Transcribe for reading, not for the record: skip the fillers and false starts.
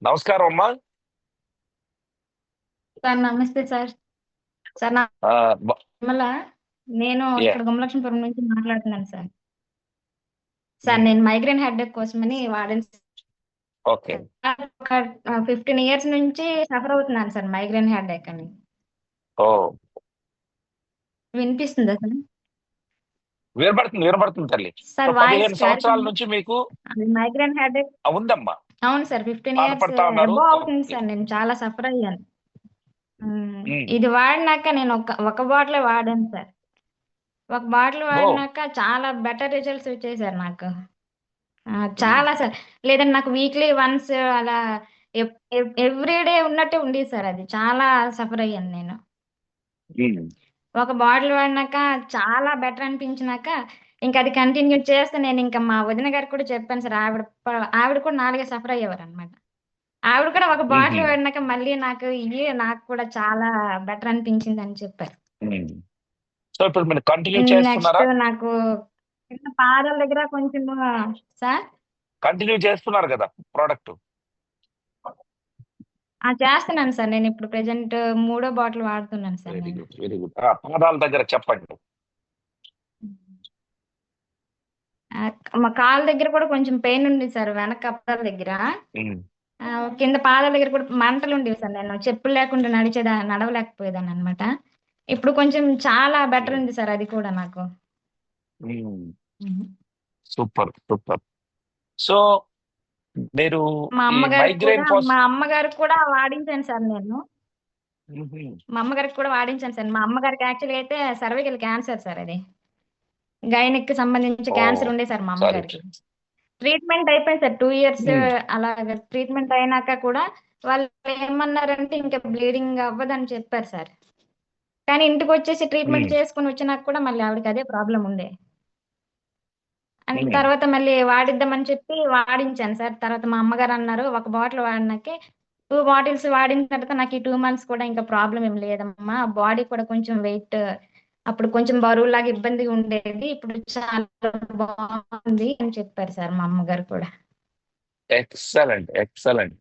నమస్కారం అమ్మా. సార్ నమస్తే సార్. సార్ నా ఆ, బ- నిర్మల. నేను ఏ, ఇక్కడ గుమ్మలక్ష్మీపురం నుంచి మాట్లాడుతున్నాను సార్. సార్ ఉమ్, నేను మైగ్రేన్ హెడ్ఏక్ కోసమని వాడాను ఓకే. సార్. ఒక 15 years నుంచి సఫర్ అవుతున్నాను సార్ మైగ్రేన్ హెడ్ఏక్ అని. ఓ, వినిపిస్తుందా సార్? వినపడుతుంది వినపడుతుంది తల్లి. సో సార్ వాయిస్ 15 క్లారిటీ సంవత్సరాల నుంచి మీకు అది మైగ్రేన్ హెడ్ఏక్. ఉందమ్మా, అవును సార్, 15 years బాధపడతా ఉన్నారు. అబౌవ్ అవుతుంది ఓకే. సార్. నేను చాలా సఫర్ అయ్యాను. ఉమ్, ఇది వాడినాక నేను ఒక బాటిల్ వాడాను సార్. ఒక బాటిల్ ఓ, వాడినాక చాలా బెటర్ రిజల్ట్స్ వచ్చాయి సార్ నాకు. ఉమ్, చాలా సార్. లేదంటే నాకు వీక్లీ వన్స్ అలా ఎవ్రీడే ఉన్నట్టే ఉండేది సార్. అది చాలా సఫర్ అయ్యాను నేను. ఉమ్, ఒక బాటిల్ వాడినాక చాలా బెటర్ అనిపించినాక ఇంకా అది కంటిన్యూ చేస్తే నేను ఇంకా మా వదిన గారికి కూడా చెప్పాను సార్. ఆవిడ కూడా నాలుగే సఫర్ అయ్యేవారు అనమాట. ఆవిడ కూడా ఒక బాటిల్ ఉమ్, వాడినాక మళ్ళీ నాకు కూడా చాలా బెటర్ అనిపించింది అని చెప్పారు. ఉమ్. సో ఇప్పుడు మీరు కంటిన్యూ నెక్స్ట్ చేస్తున్నారా? నాకు కింద పాదాల దగ్గర కొంచెం సార్. కంటిన్యూ చేస్తున్నారు కదా ప్రోడక్ట్. చేస్తున్నాను సార్. నేను ఇప్పుడు ప్రెజెంట్ 3వ బాటిల్ వాడుతున్నాను సార్ వెరీ నేను. Good, very good. పాదాల దగ్గర చెప్పండి. ఆ, మా కాలు దగ్గర కూడా కొంచెం పెయిన్ ఉంది సార్, వెనక అప్పల దగ్గర. ఉమ్, ఆ, కింద పాదాల దగ్గర కూడా మంటలు ఉండేవి సార్. నేను చెప్పులు లేకుండా నడవలేకపోయేదాన్ని అనమాట. ఇప్పుడు కొంచెం చాలా బెటర్ ఉంది సార్ అది కూడా నాకు. Super super. సో మీరు మా ఈ అమ్మగారికి కూడా మైగ్రేన్ ఫస్ట్. మా అమ్మగారికి కూడా వాడించాను సార్ నేను. మా అమ్మగారికి యాక్చువల్గా అయితే సర్వైకల్ క్యాన్సర్ సార్ అది. గైనిక్ కి సంబంధించి ఓ, క్యాన్సర్ ఉండే సార్ మా సారీ. అమ్మగారికి. ట్రీట్మెంట్ అయిపోయింది సార్ 2 years. అలాగ ట్రీట్మెంట్ అయినాక కూడా వాళ్ళు ఏమన్నారంటే ఇంకా బ్లీడింగ్ అవ్వదని చెప్పారు సార్. కానీ ఇంటికి వచ్చేసి ట్రీట్మెంట్ చేసుకుని వచ్చినాక కూడా మళ్ళీ ఆవిడకి అదే ప్రాబ్లం ఉండే. తర్వాత మళ్ళీ వాడిద్దామని చెప్పి వాడించాను సార్. తర్వాత మా అమ్మగారు అన్నారు ఒక బాటిల్ వాడినాకే 2 bottles వాడిన తర్వాత నాకు ఈ 2 months కూడా ఇంకా ప్రాబ్లం ఏం లేదమ్మా. బాడీ కూడా కొంచెం వెయిట్ అప్పుడు కొంచెం బరువులాగా ఇబ్బందిగా ఉండేది, ఇప్పుడు చాలా బాగుంది అని చెప్పారు సార్ మా అమ్మగారు కూడా. Excellent excellent.